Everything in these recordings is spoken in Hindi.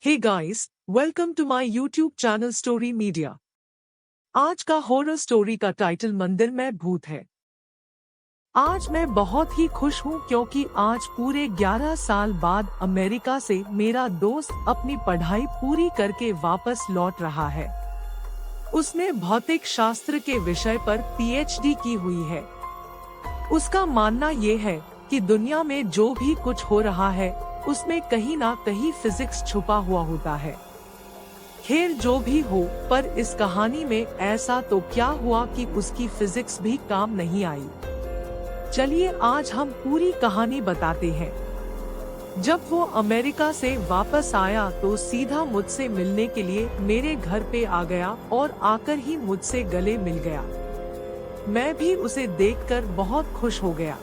Hey guys, welcome to my YouTube channel story media. आज का हॉरर स्टोरी का टाइटल मंदिर में भूत है। आज मैं बहुत ही खुश हूँ क्योंकि आज पूरे 11 साल बाद अमेरिका से मेरा दोस्त अपनी पढ़ाई पूरी करके वापस लौट रहा है। उसने भौतिक शास्त्र के विषय पर पीएचडी की हुई है। उसका मानना ये है कि दुनिया में जो भी कुछ हो रहा है उसमें कहीं ना कहीं फिजिक्स छुपा हुआ होता है। खैर जो भी हो, पर इस कहानी में ऐसा तो क्या हुआ कि उसकी फिजिक्स भी काम नहीं आई। चलिए आज हम पूरी कहानी बताते हैं। जब वो अमेरिका से वापस आया तो सीधा मुझसे मिलने के लिए मेरे घर पे आ गया और आकर ही मुझसे गले मिल गया। मैं भी उसे देखकर बहुत खुश हो गया।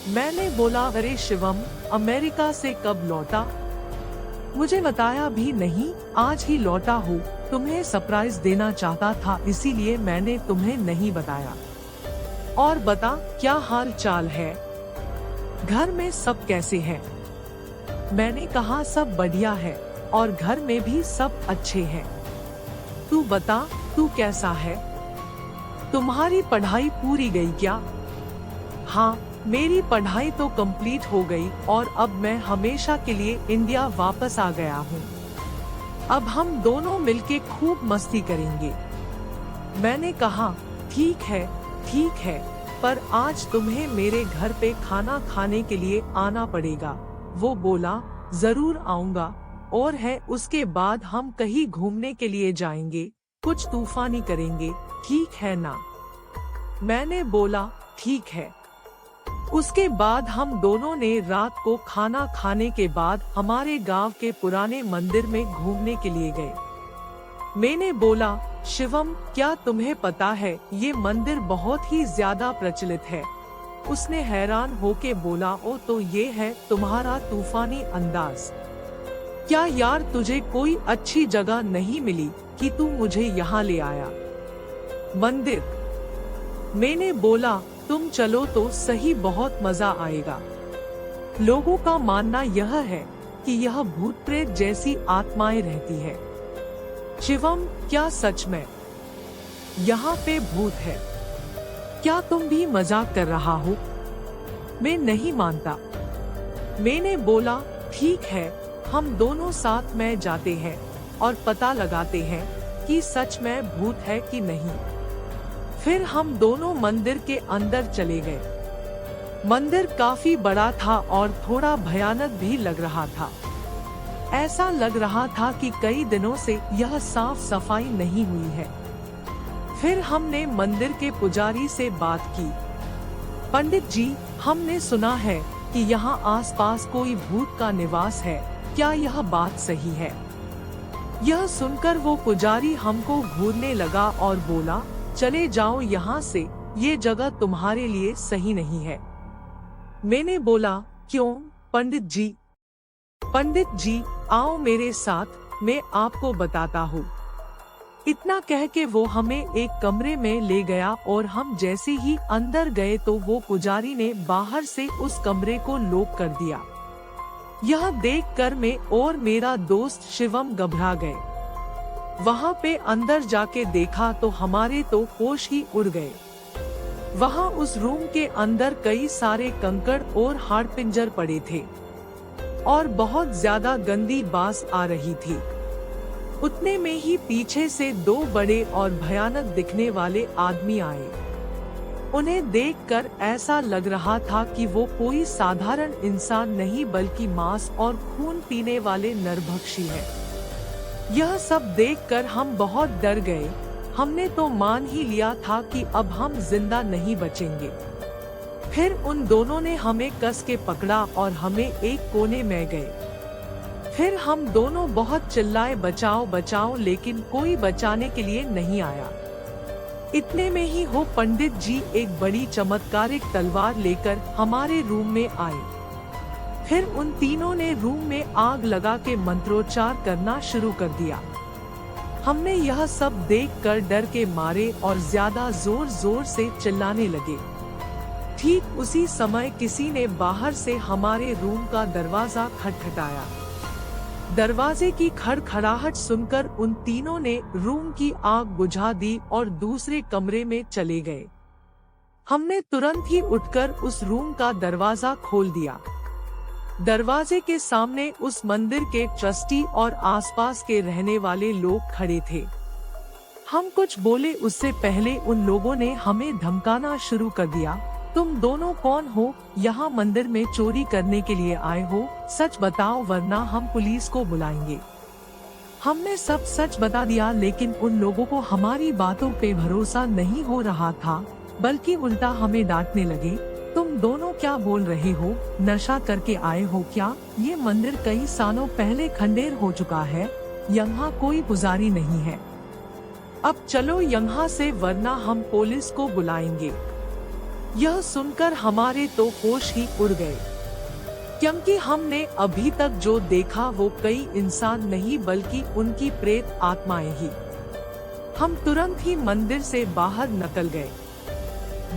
मैंने बोला, अरे शिवम, अमेरिका से कब लौटा? मुझे बताया भी नहीं, आज ही लौटा हूँ। तुम्हें सरप्राइज देना चाहता था इसीलिए मैंने तुम्हें नहीं बताया। और बता, क्या हाल चाल है? घर में सब कैसे हैं? मैंने कहा सब बढ़िया है और घर में भी सब अच्छे हैं। तू बता, तू कैसा है? तुम्हारी पढ़ाई पूरी गई क्या? हाँ, मेरी पढ़ाई तो कंप्लीट हो गई और अब मैं हमेशा के लिए इंडिया वापस आ गया हूँ। अब हम दोनों मिलके खूब मस्ती करेंगे। मैंने कहा, ठीक है, पर आज तुम्हें मेरे घर पे खाना खाने के लिए आना पड़ेगा। वो बोला, जरूर आऊंगा, और है उसके बाद हम कहीं घूमने के लिए जाएंगे, कुछ तूफानी करेंगे, ठीक है ना? मैंने बोला, ठीक है। उसके बाद हम दोनों ने रात को खाना खाने के बाद हमारे गांव के पुराने मंदिर में घूमने के लिए गए। मैंने बोला, शिवम, क्या तुम्हें पता है ये मंदिर बहुत ही ज्यादा प्रचलित है? उसने हैरान होके बोला, ओ तो ये है तुम्हारा तूफानी अंदाज। क्या यार तुझे कोई अच्छी जगह नहीं मिली कि तू मुझे यहाँ ले आया? मंदिर? मैंने बोला, तुम चलो तो सही, बहुत मजा आएगा। लोगों का मानना यह है कि यह भूत प्रेत जैसी आत्माएं रहती है। शिवम, क्या सच में यहाँ पे भूत है? क्या तुम भी मजाक कर रहा हो? मैं नहीं मानता। मैंने बोला, ठीक है, हम दोनों साथ में जाते हैं और पता लगाते हैं कि सच में भूत है कि नहीं। फिर हम दोनों मंदिर के अंदर चले गए। मंदिर काफी बड़ा था और थोड़ा भयानक भी लग रहा था। ऐसा लग रहा था कि कई दिनों से यह साफ सफाई नहीं हुई है। फिर हमने मंदिर के पुजारी से बात की। पंडित जी, हमने सुना है कि यहाँ आसपास कोई भूत का निवास है, क्या यह बात सही है? यह सुनकर वो पुजारी हमको घूरने लगा और बोला, चले जाओ यहाँ से, ये जगह तुम्हारे लिए सही नहीं है। मैंने बोला, क्यों पंडित जी? पंडित जी, आओ मेरे साथ, मैं आपको बताता हूँ। इतना कह के वो हमें एक कमरे में ले गया और हम जैसे ही अंदर गए तो वो पुजारी ने बाहर से उस कमरे को लॉक कर दिया। यह देखकर मैं और मेरा दोस्त शिवम घबरा गए। वहाँ पे अंदर जाके देखा तो हमारे तो होश ही उड़ गए। वहाँ उस रूम के अंदर कई सारे कंकड़ और हाड़पिंजर पड़े थे और बहुत ज्यादा गंदी बास आ रही थी। उतने में ही पीछे से दो बड़े और भयानक दिखने वाले आदमी आए। उन्हें देखकर ऐसा लग रहा था कि वो कोई साधारण इंसान नहीं बल्कि मांस और खून पीने वाले नरभक्षी है। यह सब देखकर हम बहुत डर गए। हमने तो मान ही लिया था कि अब हम जिंदा नहीं बचेंगे। फिर उन दोनों ने हमें कस के पकड़ा और हमें एक कोने में गए। फिर हम दोनों बहुत चिल्लाए, बचाओ बचाओ, लेकिन कोई बचाने के लिए नहीं आया। इतने में ही हो पंडित जी एक बड़ी चमत्कारिक तलवार लेकर हमारे रूम में आए। फिर उन तीनों ने रूम में आग लगा के मंत्रोच्चार करना शुरू कर दिया। हमने यह सब देखकर डर के मारे और ज्यादा जोर जोर से चिल्लाने लगे। ठीक उसी समय किसी ने बाहर से हमारे रूम का दरवाजा खटखटाया। दरवाजे की खड़खड़ाहट सुनकर उन तीनों ने रूम की आग बुझा दी और दूसरे कमरे में चले गए। हमने तुरंत ही उठकर उस रूम का दरवाजा खोल दिया। दरवाजे के सामने उस मंदिर के ट्रस्टी और आसपास के रहने वाले लोग खड़े थे। हम कुछ बोले उससे पहले उन लोगों ने हमें धमकाना शुरू कर दिया। तुम दोनों कौन हो? यहाँ मंदिर में चोरी करने के लिए आए हो? सच बताओ वरना हम पुलिस को बुलाएंगे। हमने सब सच बता दिया, लेकिन उन लोगों को हमारी बातों पे भरोसा नहीं हो रहा था, बल्कि उल्टा हमें डांटने लगे। तुम दोनों क्या बोल रहे हो? नशा करके आए हो क्या? ये मंदिर कई सालों पहले खंडेर हो चुका है, यहाँ कोई पुजारी नहीं है। अब चलो यहाँ से वरना हम पुलिस को बुलाएंगे। यह सुनकर हमारे तो होश ही उड़ गए, क्योंकि हमने अभी तक जो देखा वो कई इंसान नहीं बल्कि उनकी प्रेत आत्माएं ही। हम तुरंत ही मंदिर से बाहर निकल गए।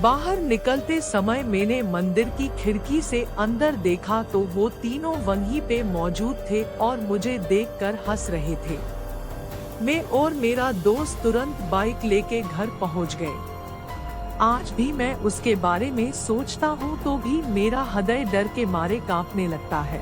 बाहर निकलते समय मैंने मंदिर की खिड़की से अंदर देखा तो वो तीनों वहीं पे मौजूद थे और मुझे देखकर हंस रहे थे। मैं और मेरा दोस्त तुरंत बाइक लेके घर पहुंच गए। आज भी मैं उसके बारे में सोचता हूँ तो भी मेरा हृदय डर के मारे कांपने लगता है।